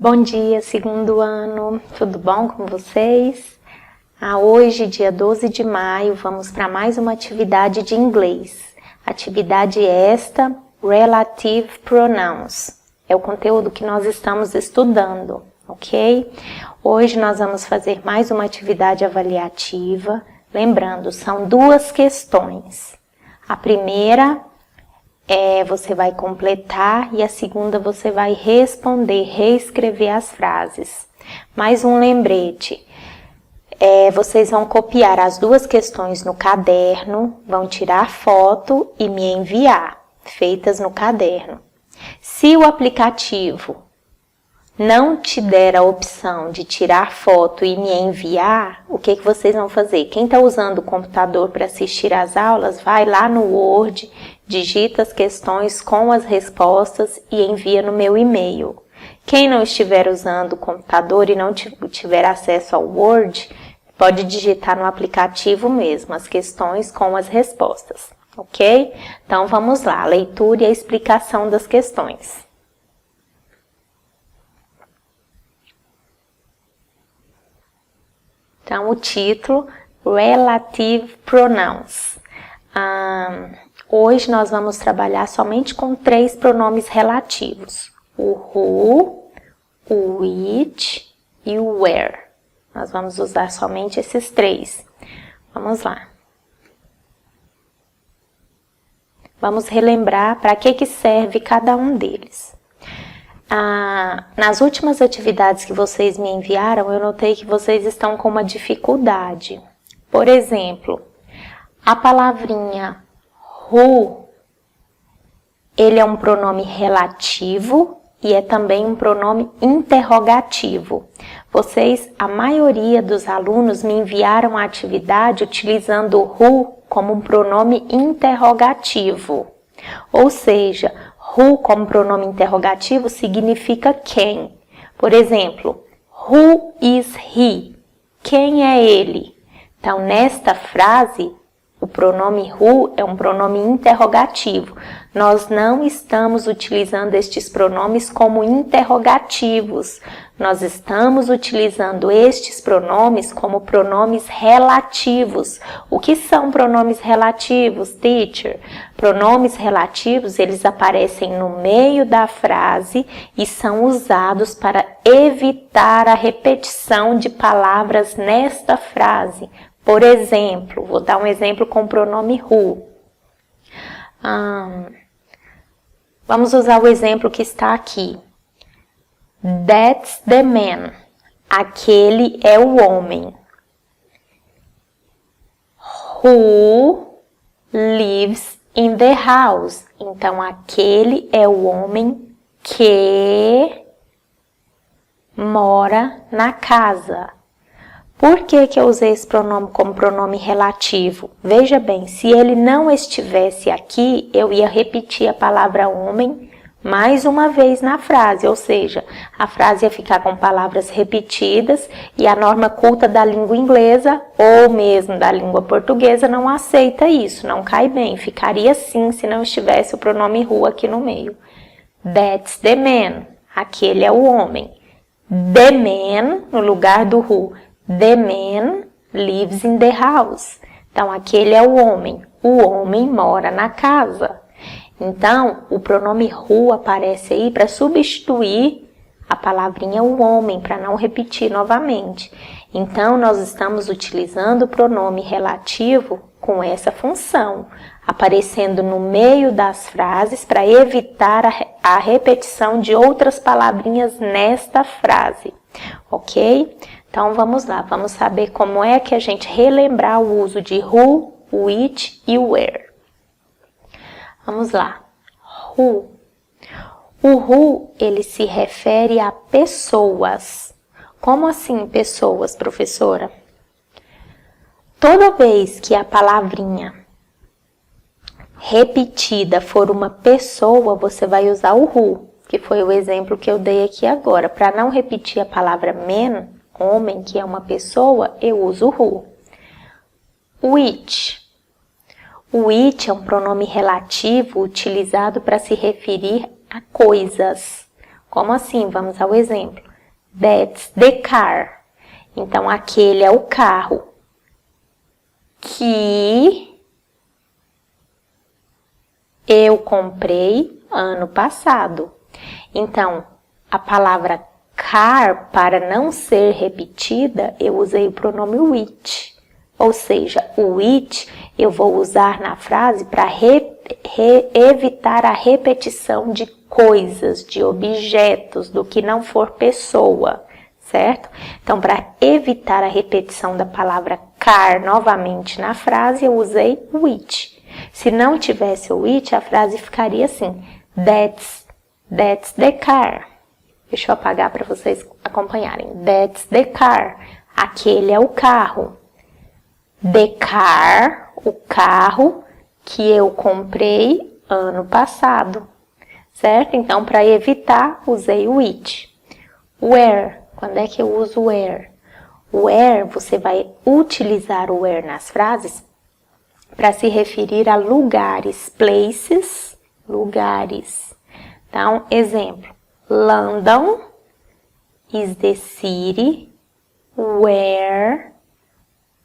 Bom dia, segundo ano, tudo bom com vocês? Hoje, dia 12 de maio, vamos para mais uma atividade de inglês. Atividade esta, Relative Pronouns. É o conteúdo que nós estamos estudando, ok? Hoje nós vamos fazer mais uma atividade avaliativa. Lembrando, são duas questões. A primeira você vai completar e a segunda você vai responder, reescrever as frases. Mais um lembrete, vocês vão copiar as duas questões no caderno, vão tirar foto e me enviar, feitas no caderno. Se o aplicativo não te der a opção de tirar foto e me enviar, o que vocês vão fazer? Quem está usando o computador para assistir às aulas, vai lá no Word, digita as questões com as respostas e envia no meu e-mail. Quem não estiver usando o computador e não tiver acesso ao Word, pode digitar no aplicativo mesmo as questões com as respostas, ok? Então vamos lá, a leitura e a explicação das questões. Então, o título, Relative Pronouns. Hoje nós vamos trabalhar somente com 3 pronomes relativos. O who, o which e o where. Nós vamos usar somente esses 3. Vamos lá. Vamos relembrar para que serve cada um deles. Nas últimas atividades que vocês me enviaram, eu notei que vocês estão com uma dificuldade. Por exemplo, a palavrinha who, ele é um pronome relativo e é também um pronome interrogativo. A maioria dos alunos me enviaram a atividade utilizando o who como um pronome interrogativo. Ou seja, who como pronome interrogativo significa quem. Por exemplo, who is he? Quem é ele? Então, nesta frase, o pronome who é um pronome interrogativo. Nós não estamos utilizando estes pronomes como interrogativos. Nós estamos utilizando estes pronomes como pronomes relativos. O que são pronomes relativos, teacher? Pronomes relativos, eles aparecem no meio da frase e são usados para evitar a repetição de palavras nesta frase. Por exemplo, vou dar um exemplo com o pronome who. Vamos usar o exemplo que está aqui. That's the man. Aquele é o homem. Who lives in the house. Então, aquele é o homem que mora na casa. Por que eu usei esse pronome como pronome relativo? Veja bem, se ele não estivesse aqui, eu ia repetir a palavra homem mais uma vez na frase, ou seja, a frase ia ficar com palavras repetidas e a norma culta da língua inglesa ou mesmo da língua portuguesa não aceita isso, não cai bem, ficaria assim se não estivesse o pronome who aqui no meio. That's the man, aquele é o homem. The man, no lugar do who. The man lives in the house. Então, aquele é o homem mora na casa. Então, o pronome who aparece aí para substituir a palavrinha o homem, para não repetir novamente. Então, nós estamos utilizando o pronome relativo com essa função, aparecendo no meio das frases para evitar a repetição de outras palavrinhas nesta frase, ok? Então, vamos lá, vamos saber como é que a gente relembrar o uso de who, which e where. Vamos lá. Who. O who, ele se refere a pessoas. Como assim pessoas, professora? Toda vez que a palavrinha repetida for uma pessoa, você vai usar o who, que foi o exemplo que eu dei aqui agora. Para não repetir a palavra man, homem, que é uma pessoa, eu uso o who. Which. O which é um pronome relativo utilizado para se referir a coisas. Como assim? Vamos ao exemplo. That's the car. Então, aquele é o carro que eu comprei ano passado. Então, a palavra car, para não ser repetida, eu usei o pronome which. Ou seja, o which eu vou usar na frase para evitar a repetição de coisas, de objetos, do que não for pessoa, certo? Então, para evitar a repetição da palavra car novamente na frase, eu usei which. Se não tivesse o which, a frase ficaria assim: That's the car. Deixa eu apagar para vocês acompanharem. That's the car. Aquele é o carro. The car, o carro que eu comprei ano passado, certo? Então, para evitar, usei o which. Where, quando é que eu uso where? Where, você vai utilizar o where nas frases para se referir a lugares, places, lugares. Então, exemplo, London is the city where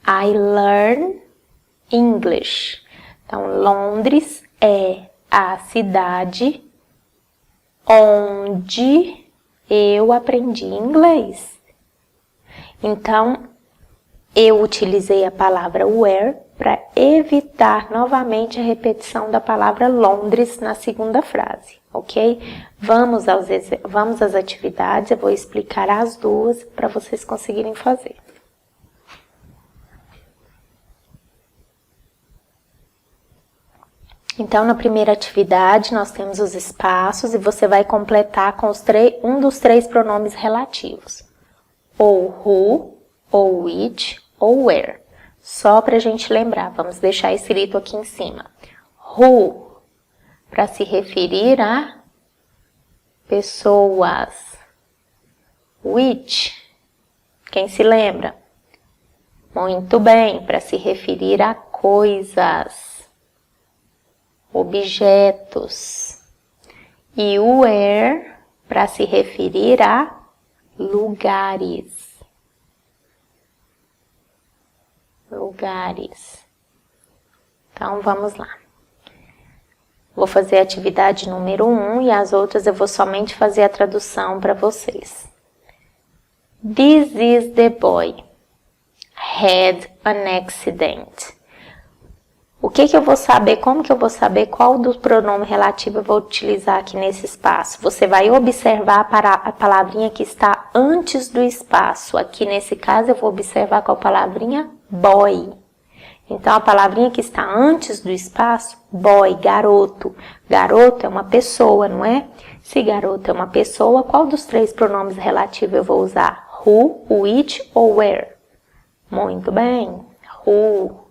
I learn English. Então, Londres é a cidade onde eu aprendi inglês. Então, eu utilizei a palavra where para evitar novamente a repetição da palavra Londres na segunda frase, ok? Vamos às atividades, eu vou explicar as duas para vocês conseguirem fazer. Então, na primeira atividade, nós temos os espaços e você vai completar com um dos três pronomes relativos. Ou who, ou which, ou where. Só para a gente lembrar, vamos deixar escrito aqui em cima. Who, para se referir a pessoas. Which, quem se lembra? Muito bem, para se referir a coisas. Objetos. E o where para se referir a lugares. Lugares. Então, vamos lá. Vou fazer a atividade número 1 e as outras eu vou somente fazer a tradução para vocês. This is the boy. Had an accident. O que eu vou saber, como que eu vou saber qual do pronome relativo eu vou utilizar aqui nesse espaço? Você vai observar a palavrinha que está antes do espaço. Aqui nesse caso eu vou observar qual palavrinha? Boy. Então a palavrinha que está antes do espaço, boy, garoto. Garoto é uma pessoa, não é? Se garoto é uma pessoa, qual dos três pronomes relativos eu vou usar? Who, which ou where? Muito bem, who.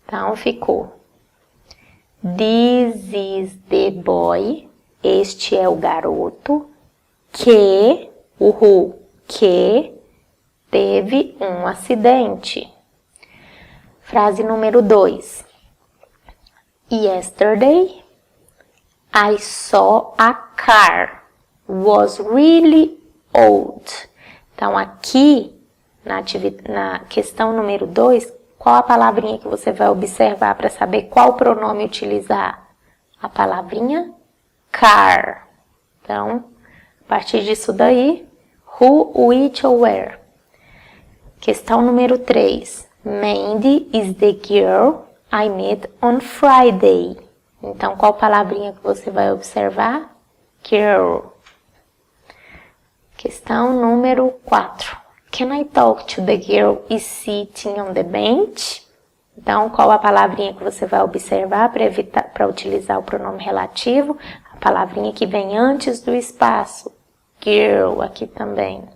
Então, ficou. This is the boy. Este é o garoto que, o who, que teve um acidente. Frase número 2. Yesterday, I saw a car. Was really old. Então, aqui, na questão número 2, qual a palavrinha que você vai observar para saber qual pronome utilizar? A palavrinha car. Então, a partir disso daí, who, which ou where. Questão número 3. Mandy is the girl I met on Friday. Então, qual palavrinha que você vai observar? Girl. Questão número 4. Can I talk to the girl is sitting on the bench? Então, qual a palavrinha que você vai observar para utilizar o pronome relativo? A palavrinha que vem antes do espaço. Girl, aqui também.